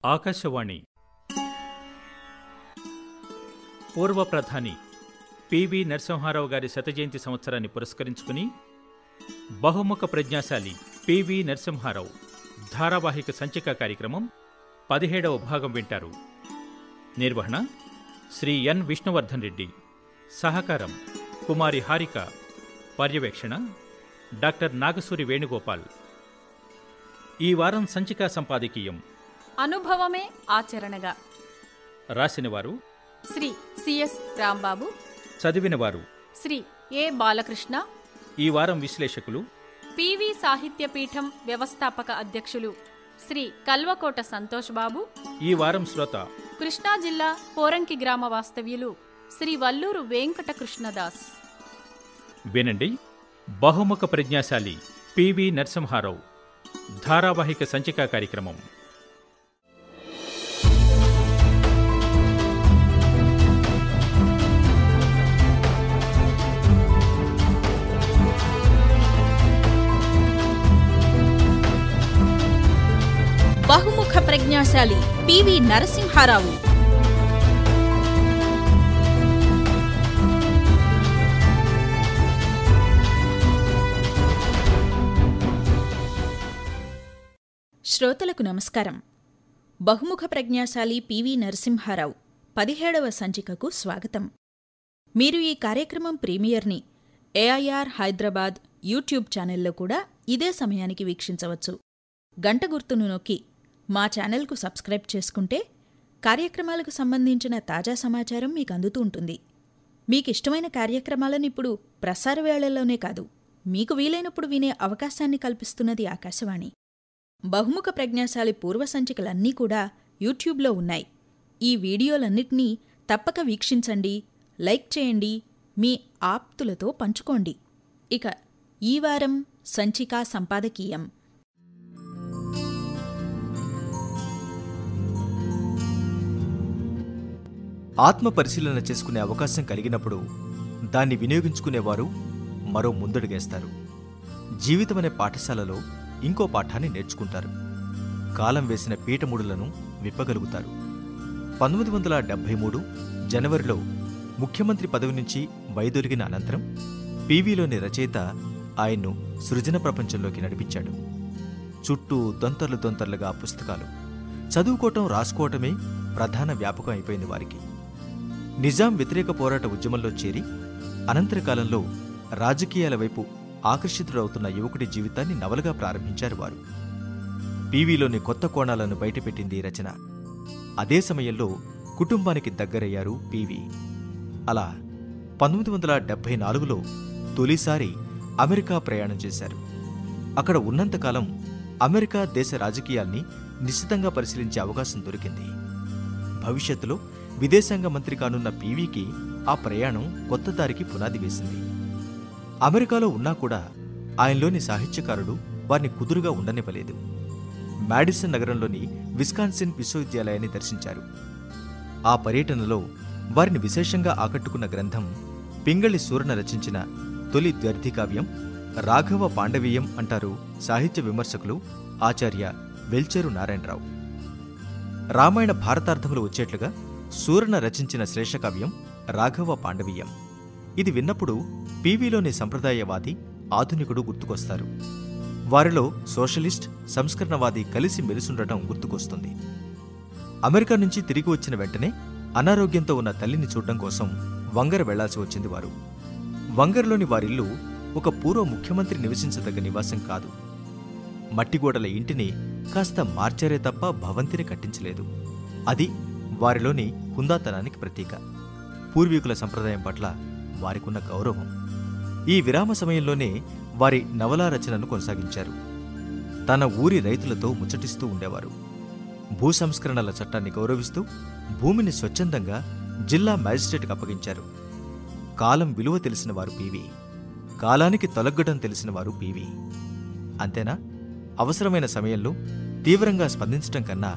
ఆకాశవాణి పూర్వ ప్రధాని పివి నరసింహారావు గారి శతజయంతి సంవత్సరాన్ని పురస్కరించుకుని బహుముఖ ప్రజ్ఞాశాలి పివి నరసింహారావు ధారావాహిక సంచిక కార్యక్రమం 17వ భాగం వింటారు. నిర్వహణ శ్రీ ఎన్ విష్ణువర్ధన్ రెడ్డి. సహకారం కుమారి హారిక. పర్యవేక్షణ డాక్టర్ నాగసూరి వేణుగోపాల్. ఈ వారం సంచికా సంపాదకీయం అనుభవమే ఆచరణగా. రాసినవారు శ్రీ సిఎస్ రాంబాబు. చదివినవారు శ్రీ ఏ బాలకృష్ణ. ఈ వారం విశ్లేషకులు పివి సాహిత్యపీఠం వ్యవస్థాపక అధ్యక్షులు శ్రీ కల్వకోట సంతోష్ బాబు. ఈ వారం శ్రోత కృష్ణా జిల్లా పోరంకి గ్రామ వాస్తవ్యులు శ్రీ వల్లూరు వెంకట కృష్ణదాస్. వినండి, బహుముఖ ప్రజ్ఞాశాలి పివి నరసింహారావు ధారావాహిక సంచికా కార్యక్రమం. బహుముఖ ప్రజ్ఞాశాలి పివి నరసింహారావు. శ్రోతలకు నమస్కారం. బహుముఖ ప్రజ్ఞాశాలి పివి నరసింహారావు 17వ సంచికకు స్వాగతం. మీరు ఈ కార్యక్రమం ప్రీమియర్ని ఏఐఆర్ హైదరాబాద్ యూట్యూబ్ ఛానల్లో కూడా ఇదే సమయానికి వీక్షించవచ్చు. గంట గుర్తును నొక్కి మా ఛానల్కు సబ్స్క్రైబ్ చేసుకుంటే కార్యక్రమాలకు సంబంధించిన తాజా సమాచారం మీకు అందుతూ ఉంటుంది. మీకిష్టమైన కార్యక్రమాలను ఇప్పుడు ప్రసార వేళల్లోనే కాదు, మీకు వీలైనప్పుడు వినే అవకాశాన్ని కల్పిస్తున్నది ఆకాశవాణి. బహుముఖ ప్రజ్ఞాశాలి పూర్వ సంచికలన్నీ కూడా యూట్యూబ్లో ఉన్నాయి. ఈ వీడియోలన్నిటినీ తప్పక వీక్షించండి, లైక్ చేయండి, మీ ఆప్తులతో పంచుకోండి. ఇక ఈ వారం సంచికా సంపాదకీయం. ఆత్మ పరిశీలన చేసుకునే అవకాశం కలిగినప్పుడు దాన్ని వినియోగించుకునేవారు మరో ముందడుగేస్తారు. జీవితమనే పాఠశాలలో ఇంకో పాఠాన్ని నేర్చుకుంటారు. కాలం వేసిన పీఠముడులను విప్పగలుగుతారు. 1973 జనవరిలో ముఖ్యమంత్రి పదవి నుంచి వైదొలిగిన అనంతరం పీవీలోని రచయిత ఆయన్ను సృజన ప్రపంచంలోకి నడిపించాడు. చుట్టూ దొంతర్లుగా పుస్తకాలు చదువుకోవటం, రాసుకోవటమే ప్రధాన వ్యాపకం అయిపోయింది వారికి. నిజాం వ్యతిరేక పోరాట ఉద్యమంలో చేరి అనంతర కాలంలో రాజకీయాల వైపు ఆకర్షితుడవుతున్న యువకుడి జీవితాన్ని నవలగా ప్రారంభించారు వారు. పీవీలోని కొత్త కోణాలను బయటపెట్టింది ఈ రచన. అదే సమయంలో కుటుంబానికి దగ్గరయ్యారు పీవీ. అలా 1974లో తొలిసారి అమెరికా ప్రయాణం చేశారు. అక్కడ ఉన్నంతకాలం అమెరికా దేశ రాజకీయాల్ని నిశితంగా పరిశీలించే అవకాశం దొరికింది. భవిష్యత్తులో విదేశాంగ మంత్రి కానున్న పీవీకి ఆ ప్రయాణం కొత్త దారికి పునాది వేసింది. అమెరికాలో ఉన్నా కూడా ఆయనలోని సాహిత్యకారుడు వారిని కుదురుగా ఉండనివ్వలేదు. మాడిసన్ నగరంలోని విస్కాన్సిన్ విశ్వవిద్యాలయాన్ని దర్శించారు. ఆ పర్యటనలో వారిని విశేషంగా ఆకట్టుకున్న గ్రంథం పింగళి సూరణ రచించిన తొలి ద్వ్యర్థికావ్యం రాఘవ పాండవీయం అంటారు సాహిత్య విమర్శకులు ఆచార్య వెల్చేరు నారాయణరావు. రామాయణ భారతార్థములు వచ్చేట్లుగా సూరణ రచించిన శ్రేష్ఠకావ్యం రాఘవ పాండవీయం. ఇది విన్నప్పుడు పీవీలోని సంప్రదాయవాది, ఆధునికుడు గుర్తుకొస్తారు. వారిలో సోషలిస్ట్, సంస్కరణవాది కలిసి మెలిసుండటం గుర్తుకొస్తుంది. అమెరికా నుంచి తిరిగి వచ్చిన వెంటనే అనారోగ్యంతో ఉన్న తల్లిని చూడడం కోసం వంగర వెళ్లాల్సి వచ్చింది వారు. వంగరలోని వారిల్లు ఒక పూర్వ ముఖ్యమంత్రి నివసించదగ్గ నివాసం కాదు. మట్టిగోడల ఇంటిని కాస్త మార్చారే తప్ప భవంతిని కట్టించలేదు. అది వారిలోని హుందాతనానికి ప్రతీక, పూర్వీకుల సంప్రదాయం పట్ల వారికున్న గౌరవం. ఈ విరామ సమయంలోనే వారి నవలా రచనను కొనసాగించారు. తన ఊరి రైతులతో ముచ్చటిస్తూ ఉండేవారు. భూ సంస్కరణల చట్టాన్ని గౌరవిస్తూ భూమిని స్వచ్ఛందంగా జిల్లా మ్యాజిస్ట్రేట్కి అప్పగించారు. కాలం విలువ తెలిసినవారు పీవీ, కాలానికి తొలగ్గడం తెలిసినవారు పీవీ. అంతేనా? అవసరమైన సమయంలో తీవ్రంగా స్పందించటం కన్నా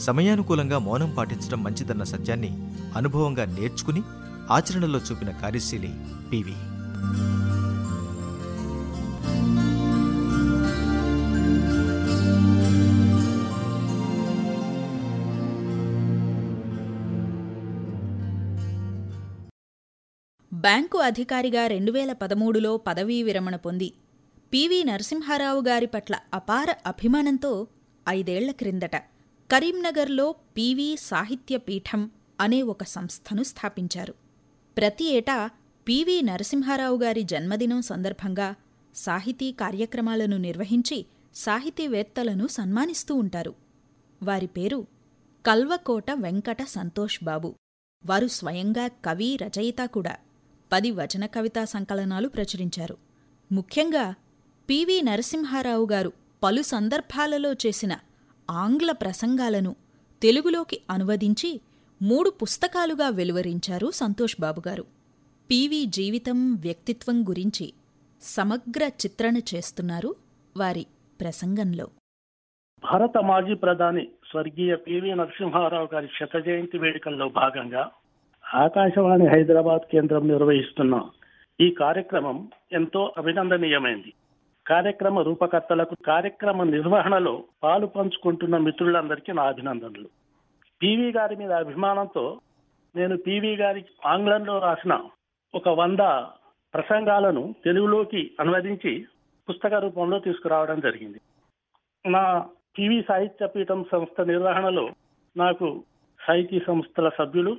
సమయానుకూలంగా మౌనం పాటించడం మంచిదన్న సత్యాన్ని అనుభవంగా నేర్చుకుని ఆచరణలో చూపిన కార్యశీలి పీవీ. బ్యాంకు అధికారిగా 2013లో పదవీ విరమణ పొంది పివి నరసింహారావు గారి పట్ల అపార అభిమానంతో 5 ఏళ్ల క్రిందట కరీంనగర్లో పివి సాహిత్య పీఠం అనే ఒక సంస్థను స్థాపించారు. ప్రతి ఏటా పివి నరసింహారావు గారి జన్మదినం సందర్భంగా సాహితీ కార్యక్రమాలను నిర్వహించి సాహితీవేత్తలను సన్మానిస్తూ ఉంటారు. వారి పేరు కల్వకోట వెంకట సంతోష్ బాబు. వారు స్వయంగా కవి, రచయిత కూడా. 10 వచన కవితా సంకలనాలు ప్రచురించారు. ముఖ్యంగా పివి నరసింహారావు గారు పలు సందర్భాలలో చేసిన ఆంగ్ల ప్రసంగాలను తెలుగులోకి అనువదించి 3 పుస్తకాలుగా వెలువరించారు సంతోష్ బాబుగారు. పివి జీవితం, వ్యక్తిత్వం గురించి సమగ్ర చిత్రణ చేస్తున్నారు వారి ప్రసంగంలో. భారత మాజీ ప్రధాని స్వర్గీయ పివి నరసింహారావు గారి శత జయంతి వేడుకల్లో భాగంగా ఆకాశవాణి హైదరాబాద్ కేంద్రం నిర్వహిస్తున్న ఈ కార్యక్రమం ఎంతో అభినందనీయమైంది. కార్యక్రమ రూపకర్తలకు, కార్యక్రమ నిర్వహణలో పాలు పంచుకుంటున్న మిత్రులందరికీ నా అభినందనలు. పివి గారి మీద అభిమానంతో నేను పివి గారి ఆంగ్లంలో రాసిన ఒక 100 ప్రసంగాలను తెలుగులోకి అనువదించి పుస్తక రూపంలో తీసుకురావడం జరిగింది. నా పివి సాహిత్య పీఠం సంస్థ నిర్వహణలో నాకు సాహితీ సంస్థల సభ్యులు,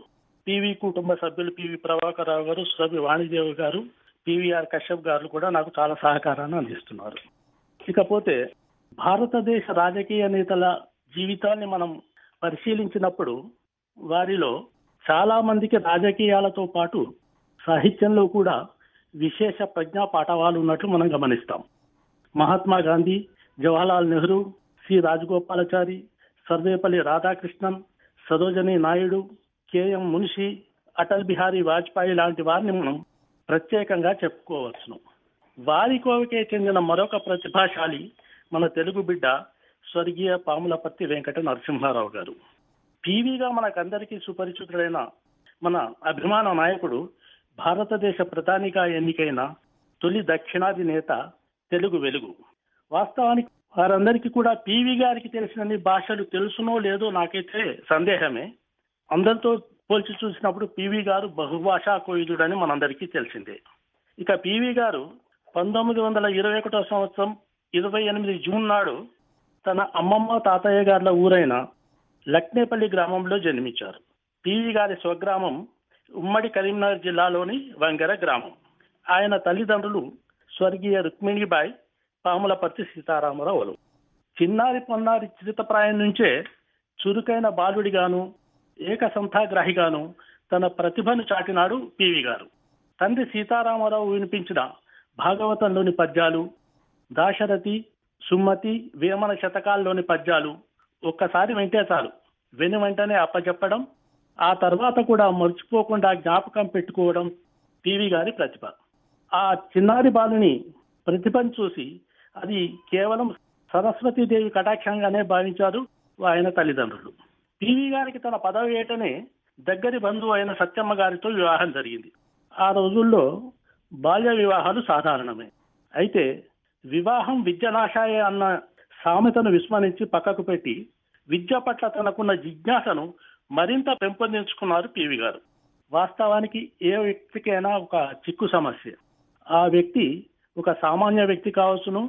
పివి కుటుంబ సభ్యులు పివి ప్రభాకరరావు గారు, సురభి వాణిదేవి గారు, పివిఆర్ కశ్యప్ గారు కూడా నాకు చాలా సహకారాన్ని అందిస్తున్నారు. ఇకపోతే భారతదేశ రాజకీయ నేతల జీవితాన్ని మనం పరిశీలించినప్పుడు వారిలో చాలా మందికి రాజకీయాలతో పాటు సాహిత్యంలో కూడా విశేష ప్రజ్ఞా పాఠవాలు ఉన్నట్లు మనం గమనిస్తాం. మహాత్మా గాంధీ, జవహర్లాల్ నెహ్రూ, సి రాజగోపాలాచారి, సర్వేపల్లి రాధాకృష్ణన్, సరోజినీ నాయుడు, కెఎం మున్షి, అటల్ బిహారీ వాజ్పేయి లాంటి వారిని మనం ప్రత్యేకంగా చెప్పుకోవచ్చును. వారి కోవకే చెందిన మరొక ప్రతిభాశాలి మన తెలుగు బిడ్డ స్వర్గీయ పాములపర్తి వెంకట నరసింహారావు గారు. పివిగా మనకందరికీ సుపరిచితుడైన మన అభిమాన నాయకుడు, భారతదేశ ప్రధానిగా ఎన్నికైన తొలి దక్షిణాది నేత, తెలుగు వెలుగు. వాస్తవానికి వారందరికీ కూడా పివి గారికి తెలిసినన్ని భాషలు తెలుసునో లేదో నాకైతే సందేహమే. అందరితో పోల్చి చూసినప్పుడు పివి గారు బహుభాషా కోవిదుడని మనందరికీ తెలిసిందే. ఇక పివి గారు 1921 సంవత్సరం 28 జూన్ నాడు తన అమ్మమ్మ తాతయ్య గార్ల ఊరైన లక్నేపల్లి గ్రామంలో జన్మించారు. పివి గారి స్వగ్రామం ఉమ్మడి కరీంనగర్ జిల్లాలోని వంగర గ్రామం. ఆయన తల్లిదండ్రులు స్వర్గీయ రుక్మిణీబాయి, పాములపర్తి సీతారామరావులు. చిన్నారి పొన్నారి చిరుతప్రాయం నుంచే చురుకైన బాలుడిగాను, ఏకసంథాగ్రాహిగాను తన ప్రతిభను చాటినాడు పివి గారు. తండ్రి సీతారామరావు వినిపించిన భాగవతంలోని పద్యాలు, దాశరథి, సుమతి, వేమన శతకాల్లోని పద్యాలు ఒక్కసారి వింటే చాలు, విని వెంటనే అప్పచెప్పడం, ఆ తర్వాత కూడా మర్చిపోకుండా జ్ఞాపకం పెట్టుకోవడం పివి గారి ప్రతిభ. ఆ చిన్నారి బాలుని ప్రతిభను చూసి అది కేవలం సరస్వతీదేవి కటాక్షంగానే భావించారు ఆయన తల్లిదండ్రులు. పివి గారికి తన 10వ ఏటనే దగ్గరి బంధువు అయిన సత్యమ్మ గారితో వివాహం జరిగింది. ఆ రోజుల్లో బాల్య వివాహాలు సాధారణమే. అయితే వివాహం విద్యనాశాయ అన్న సామెతను విస్మరించి పక్కకు పెట్టి విద్య పట్ల తనకున్న జిజ్ఞాసను మరింత పెంపొందించుకున్నారు పివి గారు. వాస్తవానికి ఏ వ్యక్తికైనా ఒక చిక్కు సమస్య. ఆ వ్యక్తి ఒక సామాన్య వ్యక్తి కావచ్చును,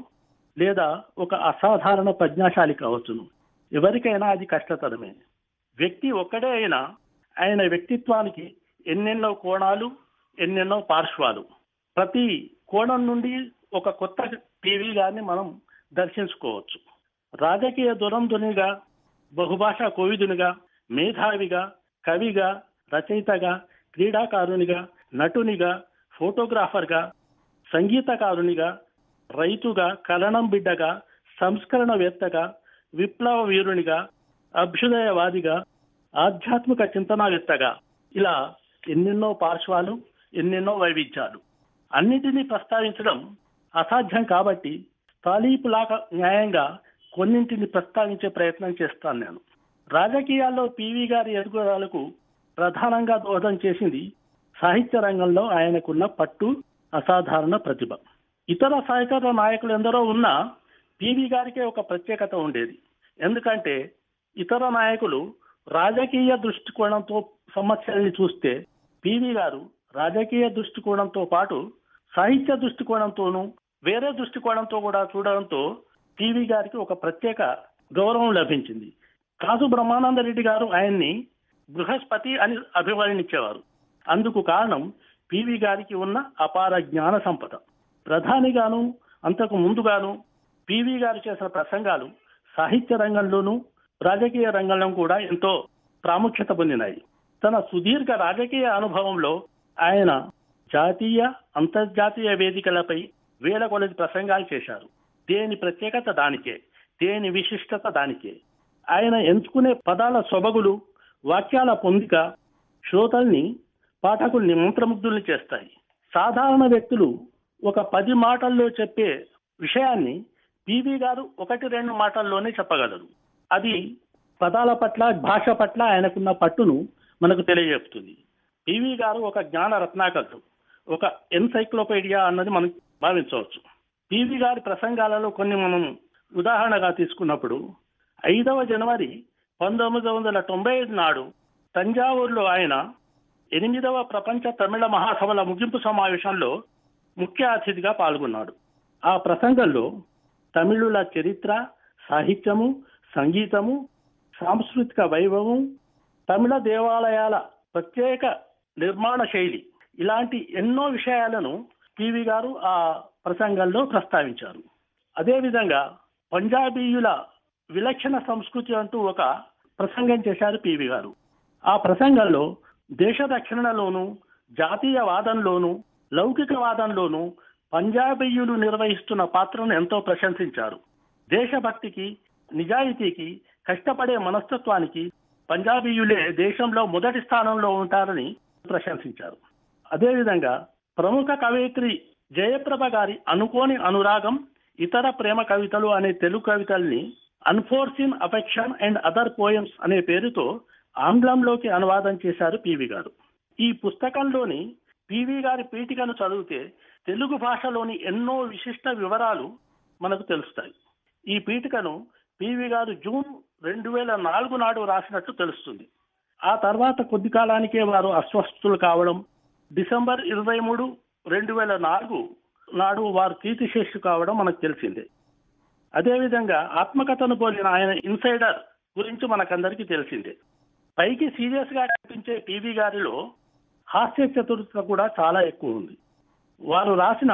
లేదా ఒక అసాధారణ ప్రజ్ఞాశాలి కావచ్చును. ఎవరికైనా అది కష్టతరమే. వ్యక్తి ఒక్కడే అయినా ఆయన వ్యక్తిత్వానికి ఎన్నెన్నో కోణాలు, ఎన్నెన్నో పార్శ్వాలు. ప్రతి కోణం నుండి ఒక కొత్త పివి గారిని మనం దర్శించుకోవచ్చు. రాజకీయ దురంధునిగా, బహుభాషా కోవిదునిగా, మేధావిగా, కవిగా, రచయితగా, క్రీడాకారునిగా, నటునిగా, ఫోటోగ్రాఫర్గా, సంగీతకారునిగా, రైతుగా, కలనం బిడ్డగా, సంస్కరణవేత్తగా, విప్లవ వీరునిగా, అభ్యుదయవాదిగా, ఆధ్యాత్మిక చింతనావేత్తగా, ఇలా ఎన్నెన్నో పార్శ్వాలు, ఎన్నెన్నో వైవిధ్యాలు. అన్నిటినీ ప్రస్తావించడం అసాధ్యం కాబట్టి తాలీపులాగా న్యాయంగా కొన్నింటిని ప్రస్తావించే ప్రయత్నం చేస్తాను నేను. రాజకీయాల్లో పివి గారి ఎదుగుదలకు ప్రధానంగా దోహదం చేసింది సాహిత్య రంగంలో ఆయనకున్న పట్టు, అసాధారణ ప్రతిభ. ఇతర సాహిత్య నాయకులు ఎందరో ఉన్నా పివి గారికే ఒక ప్రత్యేకత ఉండేది. ఎందుకంటే ఇతర నాయకులు రాజకీయ దృష్టికోణంతో సమస్యల్ని చూస్తే పివి గారు రాజకీయ దృష్టికోణంతో పాటు సాహిత్య దృష్టికోణంతోనూ వేరే దృష్టికోణంతో కూడా చూడడంతో పివి గారికి ఒక ప్రత్యేక గౌరవం లభించింది. కాసు బ్రహ్మానందరెడ్డి గారు ఆయన్ని బృహస్పతి అని అభివర్ణించేవారు. అందుకు కారణం పివి గారికి ఉన్న అపార జ్ఞాన సంపద. ప్రధానిగాను అంతకు ముందుగాను పివి గారు చేసిన ప్రసంగాలు సాహిత్య రంగంలోనూ రాజకీయ రంగంలో కూడా ఎంతో ప్రాముఖ్యత పొందినాయి. తన సుదీర్ఘ రాజకీయ అనుభవంలో ఆయన జాతీయ అంతర్జాతీయ వేదికలపై వేల కొలది ప్రసంగాలు చేశారు. దేని ప్రత్యేకత దానికే, దేని విశిష్టత దానికే. ఆయన ఎంచుకునే పదాల సొబగులు, వాక్యాల పొందిక శ్రోతల్ని పాఠకుల్ని మంత్రముగ్ధుల్ని చేస్తాయి. సాధారణ వ్యక్తులు ఒక 10 మాటల్లో చెప్పే విషయాన్ని పివి గారు 1-2 మాటల్లోనే చెప్పగలరు. అది పదాల పట్ల, భాష పట్ల ఆయనకున్న పట్టును మనకు తెలియజేస్తుంది. పివి గారు ఒక జ్ఞాన రత్నాకరుడు, ఒక ఎన్సైక్లోపీడియా అన్నది మనం భావించవచ్చు. పివి గారి ప్రసంగాలలో కొన్ని మనం ఉదాహరణగా తీసుకున్నప్పుడు 5వ జనవరి 1995 నాడు తంజావూరులో ఆయన 8వ ప్రపంచ తమిళ మహాసభల ముగింపు సమావేశంలో ముఖ్య అతిథిగా పాల్గొన్నాడు. ఆ ప్రసంగంలో తమిళుల చరిత్ర, సాహిత్యము, సంగీతము, సాంస్కృతిక వైభవం, తమిళ దేవాలయాల ప్రత్యేక నిర్మాణ శైలి ఇలాంటి ఎన్నో విషయాలను పివి గారు ఆ ప్రసంగంలో ప్రస్తావించారు. అదేవిధంగా పంజాబీయుల విలక్షణ సంస్కృతి అంటూ ఒక ప్రసంగం చేశారు పివి గారు. ఆ ప్రసంగంలో దేశ రక్షణలోనూ, జాతీయవాదంలోనూ, లౌకికవాదంలోనూ పంజాబీయులు నిర్వహిస్తున్న పాత్రను ఎంతో ప్రశంసించారు. దేశభక్తికి, నిజాయితీకి, కష్టపడే మనస్తత్వానికి పంజాబీయులే దేశంలో మొదటి స్థానంలో ఉంటారని ప్రశంసించారు. అదేవిధంగా ప్రముఖ కవయిత్రి జయప్రభ గారి అనుకోని అనురాగం, ఇతర ప్రేమ కవితలు అనే తెలుగు కవితల్ని unforeseen affection and other poems అనే పేరుతో ఆంగ్లంలోకి అనువాదం చేశారు పివి గారు. ఈ పుస్తకంలోని పివి గారి పీఠికను చదివితే తెలుగు భాషలోని ఎన్నో విశిష్ట వివరాలు మనకు తెలుస్తాయి. ఈ పీఠికను పివి గారు జూన్ 2004 నాడు రాసినట్టు తెలుస్తుంది. ఆ తర్వాత కొద్ది కాలానికే వారు అస్వస్థులు కావడం, డిసెంబర్ 23, 2004 నాడు వారు కీర్తిశేషు కావడం మనకు తెలిసిందే. అదేవిధంగా ఆత్మకథను పోలిన ఆయన ఇన్సైడర్ గురించి మనకందరికీ తెలిసిందే. పైకి సీరియస్ గా కనిపించే పివి గారిలో హాస్య చతురత కూడా చాలా ఎక్కువ ఉంది. వారు రాసిన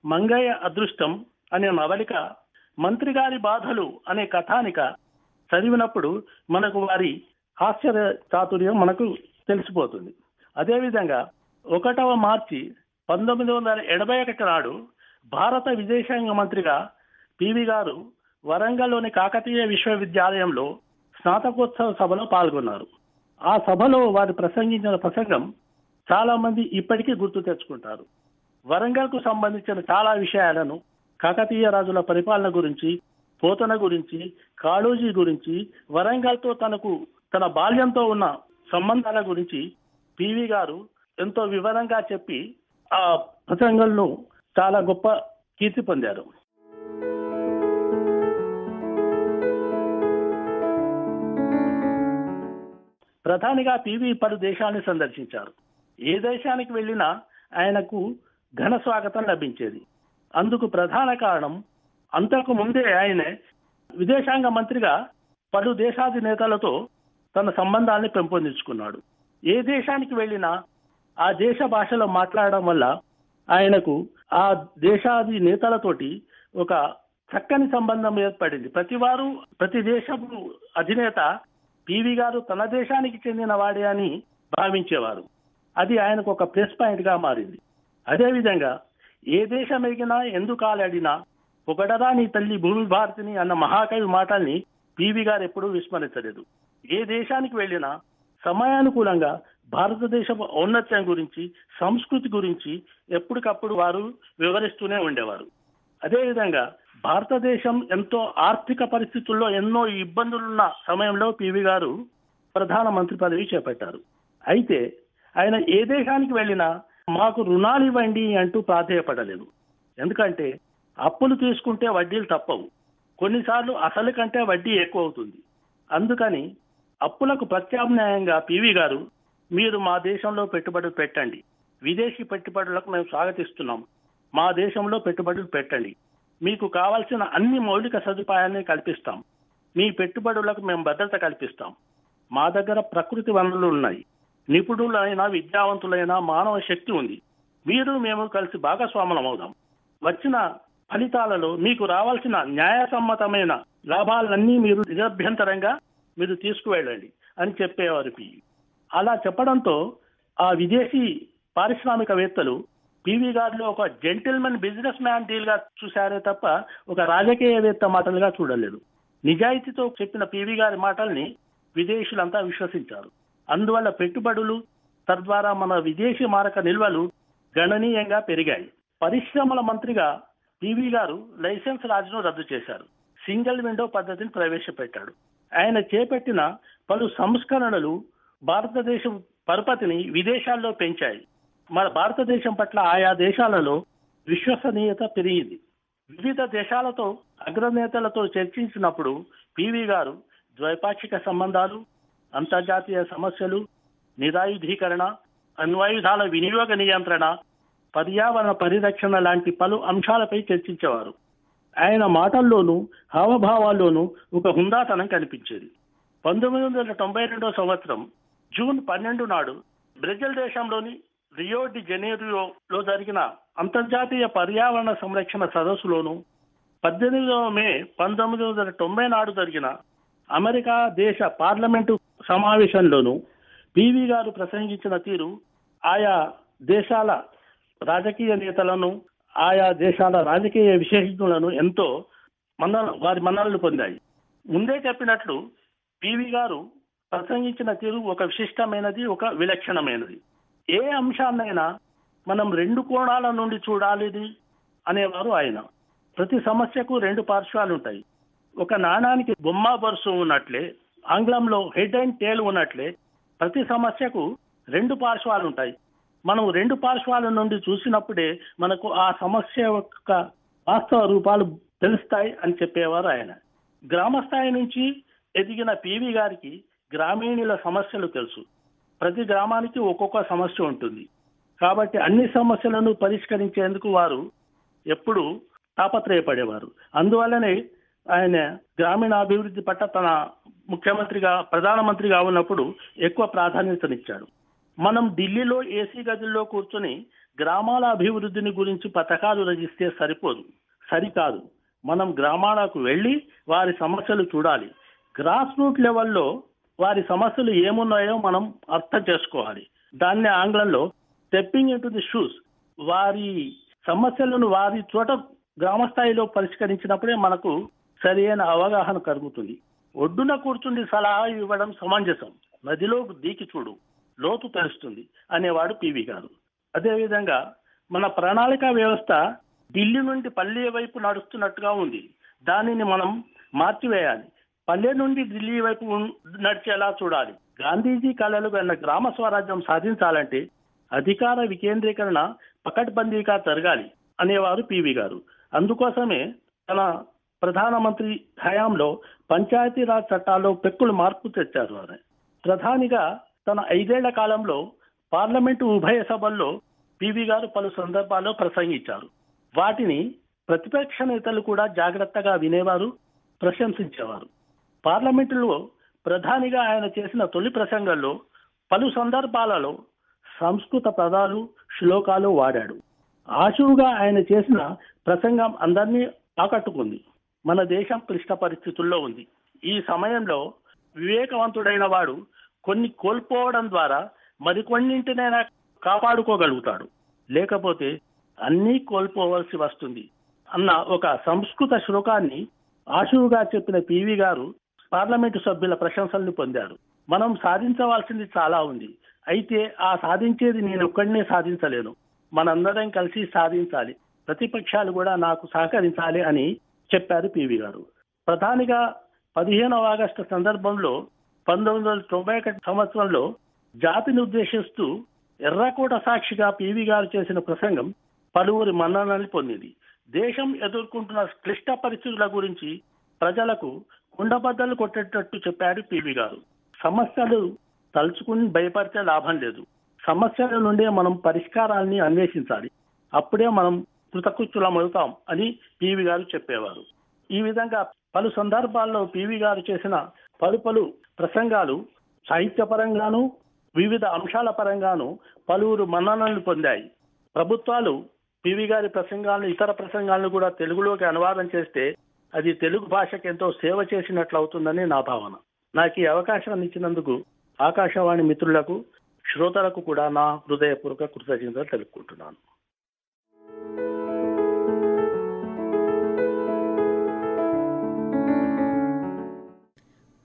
మంగయ్య అదృష్టం అనే నవలిక, మంత్రి గారి బాధలు అనే కథానిక చదివినప్పుడు మనకు వారి హాస్య చాతుర్యం మనకు తెలిసిపోతుంది. అదేవిధంగా 1వ మార్చి 1981 నాడు భారత విదేశాంగ మంత్రిగా పివి గారు వరంగల్లోని కాకతీయ విశ్వవిద్యాలయంలో స్నాతకోత్సవ సభలో పాల్గొన్నారు. ఆ సభలో వారు ప్రసంగించిన ప్రసంగం చాలా మంది ఇప్పటికీ గుర్తు తెచ్చుకుంటారు. వరంగల్కు సంబంధించిన చాలా విషయాలను, కాకతీయ రాజుల పరిపాలన గురించి, పోతన గురించి, కాళోజీ గురించి, వరంగల్తో తన బాల్యంతో ఉన్న సంబంధాల గురించి పివి గారు ఎంతో వివరంగా చెప్పి ఆ ప్రసంగంలో చాలా గొప్ప కీర్తి పొందారు. ప్రధానిగా పివి పలు దేశాన్ని సందర్శించారు. ఏ దేశానికి వెళ్ళినా ఆయనకు ఘన స్వాగతం లభించేది. అందుకు ప్రధాన కారణం, అంతకు ముందే ఆయనే విదేశాంగ మంత్రిగా పలు దేశాధినేతలతో తన సంబంధాన్ని పెంపొందించుకున్నాడు. ఏ దేశానికి వెళ్ళినా ఆ దేశ భాషలో మాట్లాడడం వల్ల ఆయనకు ఆ దేశాది నేతలతోటి ఒక చక్కని సంబంధం ఏర్పడింది. ప్రతి దేశపు అధినేత పివి గారు తన దేశానికి చెందిన వాడే అని భావించేవారు. అది ఆయనకు ఒక ప్లస్ పాయింట్ గా మారింది. అదేవిధంగా ఏ దేశం ఎగినా ఎందుకు కాలాడినా పొగడరా నీ తల్లి భూమి భారతిని అన్న మహాకవి మాటల్ని పివి గారు ఎప్పుడూ విస్మరించలేదు. ఏ దేశానికి వెళ్ళినా సమయానుకూలంగా భారతదేశపు ఔన్నత్యం గురించి, సంస్కృతి గురించి ఎప్పటికప్పుడు వారు వివరిస్తూనే ఉండేవారు. అదేవిధంగా భారతదేశం ఎంతో ఆర్థిక పరిస్థితుల్లో ఎన్నో ఇబ్బందులున్న సమయంలో పివి గారు ప్రధానమంత్రి పదవి చేపట్టారు. అయితే ఆయన ఏ దేశానికి వెళ్ళినా మాకు రుణాలు ఇవ్వండి అంటూ ప్రాధేయపడలేదు. ఎందుకంటే అప్పులు తీసుకుంటే వడ్డీలు తప్పవు, కొన్నిసార్లు అసలు కంటే వడ్డీ ఎక్కువ అవుతుంది. అందుకని అప్పులకు ప్రత్యామ్నాయంగా పివి గారు, మీరు మా దేశంలో పెట్టుబడులు పెట్టండి, విదేశీ పెట్టుబడులకు మేము స్వాగతిస్తున్నాం. మా దేశంలో పెట్టుబడులు పెట్టండి. మీకు కావాల్సిన అన్ని మౌలిక సదుపాయాన్ని కల్పిస్తాం. మీ పెట్టుబడులకు మేము భద్రత కల్పిస్తాం. మా దగ్గర ప్రకృతి వనరులు ఉన్నాయి. నిపుణులైన విద్యావంతులైన మానవ శక్తి ఉంది. మీరు మేము కలిసి భాగస్వాములం అవుదాం. వచ్చిన ఫలితాలలో మీకు రావాల్సిన న్యాయసమ్మతమైన లాభాలన్నీ మీరు నిరభ్యంతరంగా మీరు తీసుకువెళ్ళండి అని చెప్పేవారు పివి. అలా చెప్పడంతో ఆ విదేశీ పారిశ్రామికవేత్తలు పివి గారిలో ఒక జెంటిల్మెన్ బిజినెస్ మ్యాన్ డీల్ గా చూశారే తప్ప ఒక రాజకీయవేత్త మాటలుగా చూడలేదు. నిజాయితీతో చెప్పిన పివి గారి మాటల్ని విదేశీయులంతా విశ్వసించారు. అందువల్ల పెట్టుబడులు, తద్వారా మన విదేశీ మారక నిల్వలు గణనీయంగా పెరిగాయి. పరిశ్రమల మంత్రిగా పివి గారు లైసెన్స్ రాజును రద్దు చేశారు. సింగిల్ విండో పద్ధతిని ప్రవేశపెట్టాడు. ఆయన చేపట్టిన పలు సంస్కరణలు భారతదేశం పరపతిని విదేశాల్లో పెంచాయి. మన భారతదేశం పట్ల ఆయా దేశాలలో విశ్వసనీయత పెరిగింది. వివిధ దేశాలతో అగ్రనేతలతో చర్చించినప్పుడు పివి గారు ద్వైపాక్షిక సంబంధాలు, అంతర్జాతీయ సమస్యలు, నిరాయుధీకరణ, అణ్వాయుధాల వినియోగ నియంత్రణ, పర్యావరణ పరిరక్షణ లాంటి పలు అంశాలపై చర్చించేవారు. ఆయన మాటల్లోనూ హావభావాల్లోనూ ఒక హుందాతనం కనిపించేది. 1992 సంవత్సరం జూన్ 12 నాడు బ్రెజిల్ దేశంలోని రియో డి జనీరోలో జరిగిన అంతర్జాతీయ పర్యావరణ సంరక్షణ సదస్సులోను, 18 మే 1990 నాడు జరిగిన అమెరికా దేశ పార్లమెంటు సమావేశంలోనూ పివి గారు ప్రసంగించిన తీరు ఆయా దేశాల రాజకీయ నేతలను, ఆయా దేశాల రాజకీయ విశేషజ్ఞులను ఎంతో వారి మన్ననలు పొందాయి. ముందే చెప్పినట్లు పివి గారు ప్రసంగించిన తీరు ఒక విశిష్టమైనది, ఒక విలక్షణమైనది. ఏ అంశాన్నైనా మనం రెండు కోణాల నుండి చూడాలి అనేవారు ఆయన. ప్రతి సమస్యకు రెండు పార్శ్వాలు ఉంటాయి. ఒక నాణానికి బొమ్మ బొరుసు ఉన్నట్లే, ఆంగ్లంలో హెడ్ అండ్ టేల్ ఉన్నట్లే ప్రతి సమస్యకు రెండు పార్శ్వాలు ఉంటాయి. మనం రెండు పార్శ్వాల నుండి చూసినప్పుడే మనకు ఆ సమస్య యొక్క వాస్తవ రూపాలు తెలుస్తాయి అని చెప్పేవారు ఆయన. గ్రామ స్థాయి నుంచి ఎదిగిన పివి గారికి గ్రామీణుల సమస్యలు తెలుసు. ప్రతి గ్రామానికి ఒక్కొక్క సమస్య ఉంటుంది. కాబట్టి అన్ని సమస్యలను పరిష్కరించేందుకు వారు ఎప్పుడు తాపత్రయపడేవారు. అందువల్లనే ఆయన గ్రామీణాభివృద్ధి పట్ల తన ముఖ్యమంత్రిగా, ప్రధానమంత్రిగా ఉన్నప్పుడు ఎక్కువ ప్రాధాన్యతనిచ్చాడు. మనం ఢిల్లీలో ఏసీ గదుల్లో కూర్చొని గ్రామాల అభివృద్ధిని గురించి పథకాలు రచిస్తే సరికాదు. మనం గ్రామాలకు వెళ్ళి వారి సమస్యలు చూడాలి. గ్రాస్ రూట్ లెవెల్లో వారి సమస్యలు ఏమున్నాయో మనం అర్థం చేసుకోవాలి. దాన్ని ఆంగ్లంలో stepping in to the shoes. వారి సమస్యలను వారి చోట గ్రామ స్థాయిలో పరిష్కరించినప్పుడే మనకు సరైన అవగాహన కలుగుతుంది. ఒడ్డున కూర్చుండి సలహా ఇవ్వడం సమంజసం, నదిలో దీకి చూడు, లోతు తెలుస్తుంది అనేవాడు పివి గారు. అదేవిధంగా మన ప్రణాళిక వ్యవస్థ ఢిల్లీ నుండి పల్లె వైపు నడుస్తున్నట్టుగా ఉంది. దానిని మనం మార్చివేయాలి. పల్లె నుండి ఢిల్లీ వైపు నడిచేలా చూడాలి. గాంధీజీ కలలు కన్న గ్రామ స్వరాజ్యం సాధించాలంటే అధికార వికేంద్రీకరణ పకడ్బందీగా జరగాలి అనేవారు పివి గారు. అందుకోసమే తన ప్రధానమంత్రి హయాంలో పంచాయతీరాజ్ చట్టాల్లో పెక్కులు మార్పు తెచ్చారు. ప్రధానిగా తన 5 ఏళ్ల కాలంలో పార్లమెంటు ఉభయ సభల్లో పివి గారు పలు సందర్భాల్లో ప్రసంగించారు. వాటిని ప్రతిపక్ష నేతలు కూడా జాగ్రత్తగా వినేవారు, ప్రశంసించేవారు. పార్లమెంటులో ప్రధానిగా ఆయన చేసిన తొలి ప్రసంగంలో పలు సందర్భాలలో సంస్కృత పదాలు, శ్లోకాలు వాడాడు. ఆశువుగా ఆయన చేసిన ప్రసంగం అందరినీ ఆకట్టుకుంది. మన దేశం క్లిష్ట పరిస్థితుల్లో ఉంది. ఈ సమయంలో వివేకవంతుడైన వాడు కొన్ని కోల్పోవడం ద్వారా మరికొన్నింటినైనా కాపాడుకోగలుగుతాడు, లేకపోతే అన్నీ కోల్పోవలసి వస్తుంది అన్న ఒక సంస్కృత శ్లోకాన్ని ఆశువుగా చెప్పిన పివి గారు పార్లమెంటు సభ్యుల ప్రశంసల్ని పొందారు. మనం సాధించవలసింది చాలా ఉంది. అయితే ఆ సాధించేది నేను ఒక్కడినే సాధించలేను, మనందరం కలిసి సాధించాలి, ప్రతిపక్షాలు కూడా నాకు సహకరించాలి అని చెప్పారు పివి గారు. ప్రధానిగా 15వ ఆగస్టు సందర్భంలో 1991 సంవత్సరంలో జాతిని ఉద్దేశిస్తూ ఎర్రకోట సాక్షిగా పివి గారు చేసిన ప్రసంగం పలువురి మన్ననలు పొందింది. దేశం ఎదుర్కొంటున్న క్లిష్ట పరిస్థితుల గురించి ప్రజలకు కుండబద్దలు కొట్టేటట్టు చెప్పాడు పివి గారు. సమస్యలు తలుచుకుని భయపడితే లాభం లేదు, సమస్యల నుండే మనం పరిష్కారాన్ని అన్వేషించాలి. అప్పుడే మనం కృతకృత్యులమవుతాం అని పివి గారు చెప్పేవారు. ఈ విధంగా పలు సందర్భాల్లో పివి గారు చేసిన పలు ప్రసంగాలు సాహిత్యపరంగాను వివిధ అంశాల పరంగాను పలువురు మన్ననలు పొందాయి. ప్రభుత్వాలు పివి గారి ప్రసంగాలను, ఇతర ప్రసంగాలను కూడా తెలుగులోకి అనువాదం చేస్తే అది తెలుగు భాషకు ఎంతో సేవ చేసినట్లు అవుతుందని నా భావన. నాకు ఈ అవకాశాన్ని ఇచ్చినందుకు ఆకాశవాణి మిత్రులకు, శ్రోతలకు కూడా నా హృదయపూర్వక కృతజ్ఞతలు తెలుపుకుంటున్నాను.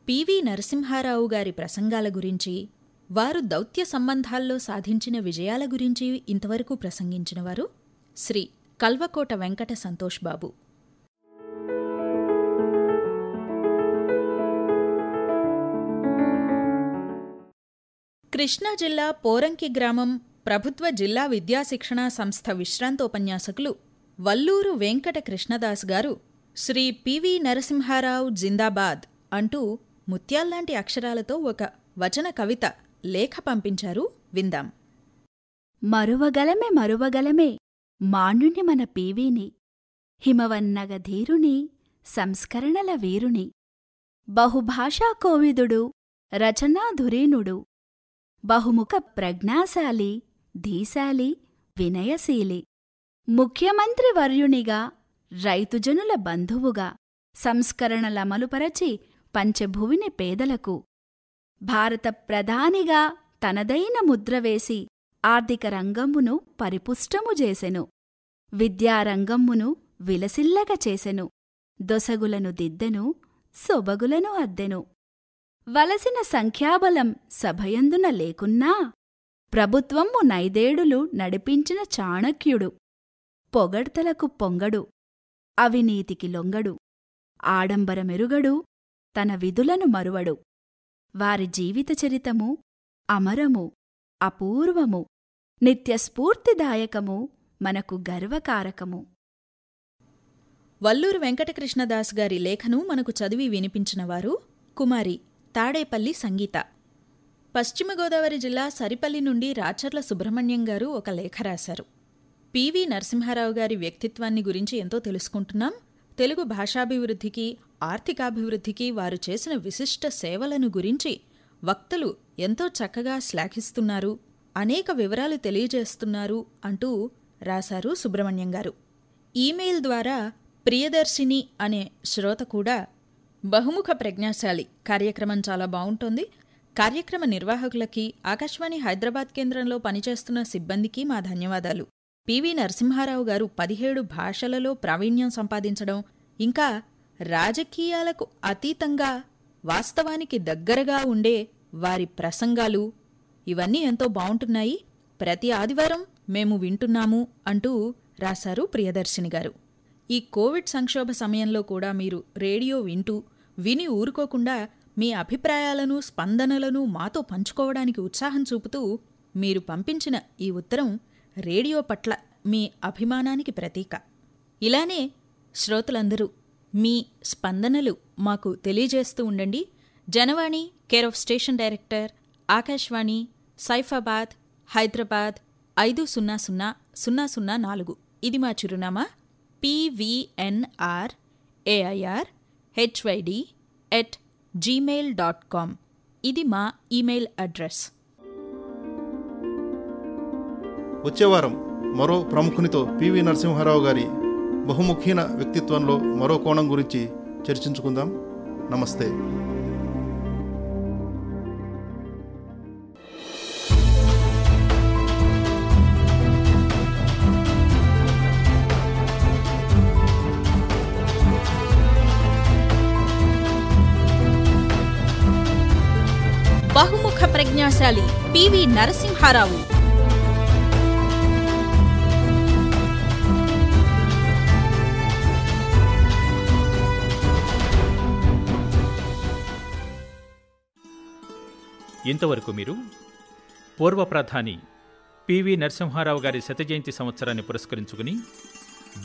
పివి నరసింహారావు గారి ప్రసంగాల గురించి, వారు దౌత్య సంబంధాల్లో సాధించిన విజయాల గురించి ఇంతవరకు ప్రసంగించినవారు శ్రీ కల్వకోట వెంకట సంతోష్ బాబు. కృష్ణా జిల్లా పోరంకి గ్రామం ప్రభుత్వ జిల్లా విద్యాశిక్షణా సంస్థ విశ్రాంతోపన్యాసకులు వల్లూరు వెంకట కృష్ణదాస్ గారు శ్రీ పివి నరసింహారావు జిందాబాద్ అంటూ ముత్యాల్లాంటి అక్షరాలతో ఒక వచన కవిత లేఖ పంపించారు. విందాం. మరువగలమే మాండుని మన పీవీని, హిమవన్నగ ధీరుని, సంస్కరణల వీరుని, బహుభాషా కోవిదుడు, రచనాధురీనుడు, బహుముఖ ప్రజ్ఞాశాలి, ధీశాలి, వినయశీలి, ముఖ్యమంత్రి వర్యునిగా, రైతుజనుల బంధువుగా, సంస్కరణలమలుపరచి పంచభువిని పేదలకు, భారత ప్రధానిగా తనదైన ముద్రవేసి ఆర్థిక రంగమును పరిపుష్టము చేసెను, విద్యారంగమ్మును విలసిల్లగ చేసెను, దొసగులను దిద్దెను, సొబగులను అద్దెను. వలసిన సంఖ్యాబలం సభయందున లేకున్నా ప్రభుత్వము నైదేడులు నడిపించిన చాణక్యుడు, పొగడ్తలకు పొంగడు, అవినీతికి లొంగడు, ఆడంబరమెరుగడు, తన విధులను మరువడు. వారి జీవిత చరితము అమరము, అపూర్వము, నిత్యస్ఫూర్తిదాయకము, మనకు గర్వకారకము. వల్లూరు వెంకటకృష్ణదాస్ గారి లేఖను మనకు చదివి వినిపించినవారు కుమారి తాడేపల్లి సంగీత. పశ్చిమ గోదావరి జిల్లా సరిపల్లి నుండి రాచర్ల సుబ్రహ్మణ్యం గారు ఒక లేఖ రాశారు. పివి నరసింహారావు గారి వ్యక్తిత్వాన్ని గురించి ఎంతో తెలుసుకుంటున్నాం. తెలుగు భాషాభివృద్ధికి, ఆర్థికాభివృద్ధికి వారు చేసిన విశిష్ట సేవలను గురించి వక్తలు ఎంతో చక్కగా శ్లాఘిస్తున్నారు, అనేక వివరాలు తెలియజేస్తున్నారు అంటూ రాశారు సుబ్రహ్మణ్యం గారు. ఈమెయిల్ ద్వారా ప్రియదర్శిని అనే శ్రోత కూడా బహుముఖ ప్రజ్ఞాశాలి కార్యక్రమం చాలా బావుంటోంది. కార్యక్రమ నిర్వాహకులకి, ఆకాశవాణి హైదరాబాద్ కేంద్రంలో పనిచేస్తున్న సిబ్బందికి మా ధన్యవాదాలు. పివి నరసింహారావు గారు 17 భాషలలో ప్రావీణ్యం సంపాదించడం, ఇంకా రాజకీయాలకు అతీతంగా వాస్తవానికి దగ్గరగా ఉండే వారి ప్రసంగాలు, ఇవన్నీ ఎంతో బావుంటున్నాయి. ప్రతి ఆదివారం మేము వింటున్నాము అంటూ రాశారు ప్రియదర్శిని గారు. ఈ కోవిడ్ సంక్షోభ సమయంలో కూడా మీరు రేడియో విని ఊరుకోకుండా మీ అభిప్రాయాలను, స్పందనలను మాతో పంచుకోవడానికి ఉత్సాహం చూపుతూ మీరు పంపించిన ఈ ఉత్తరం రేడియో పట్ల మీ అభిమానానికి ప్రతీక. ఇలానే శ్రోతలందరూ మీ స్పందనలు మాకు తెలియజేస్తూ ఉండండి. Janavani, care of station director, Akashvani, Saifabad, Hyderabad 500004. ఇది మా చిరునామా. pvnrAIRHYD@gmail.com. ఇది మా ఈమెయిల్ అడ్రస్. వచ్చేవారం మరో ప్రముఖునితో పివి నరసింహారావు గారి బహుముఖీన వ్యక్తిత్వంలో మరో కోణం గురించి చర్చించుకుందాం. నమస్తే. బహుముఖ ప్రజ్ఞాశాలి పివి నరసింహారావు. ఇంతవరకు మీరు పూర్వ ప్రధాని పివి నరసింహారావు గారి శతజయంతి సంవత్సరాన్ని పురస్కరించుకుని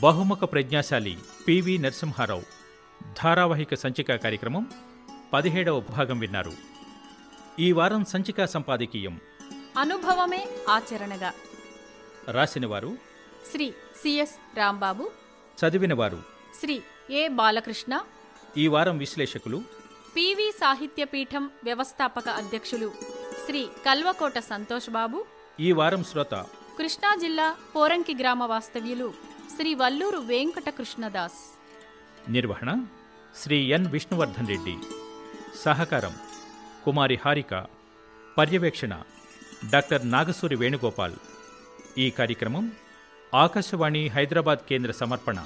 బహుముఖ ప్రజ్ఞాశాలి పివి నరసింహారావు ధారావాహిక సంచికా కార్యక్రమం 17వ భాగం విన్నారు. ఈ వారం సంచికా సంపాదకీయం అనుభవమే ఆచరణగా. రాసినవారు శ్రీ సిఎస్ రాంబాబు, చదివినవారు శ్రీ ఏ బాలకృష్ణ. ఈ వారం విశ్లేషకులు పివి సాహిత్యపీఠం వ్యవస్థాపక అధ్యక్షులు శ్రీ కల్వకోట సంతోష్ బాబు. ఈ వారం శ్రోత కృష్ణా జిల్లా పోరంకి గ్రామ వాస్తవ్యులు శ్రీ వల్లూరు వెంకట కృష్ణదాస్. నిర్వహణ శ్రీ ఎన్ విష్ణువర్ధన్ రెడ్డి. సహకారం కుమారి హారిక. పర్యవేక్షణ డాక్టర్ నాగసూరి వేణుగోపాల్. ఈ కార్యక్రమం ఆకాశవాణి హైదరాబాద్ కేంద్ర సమర్పణ.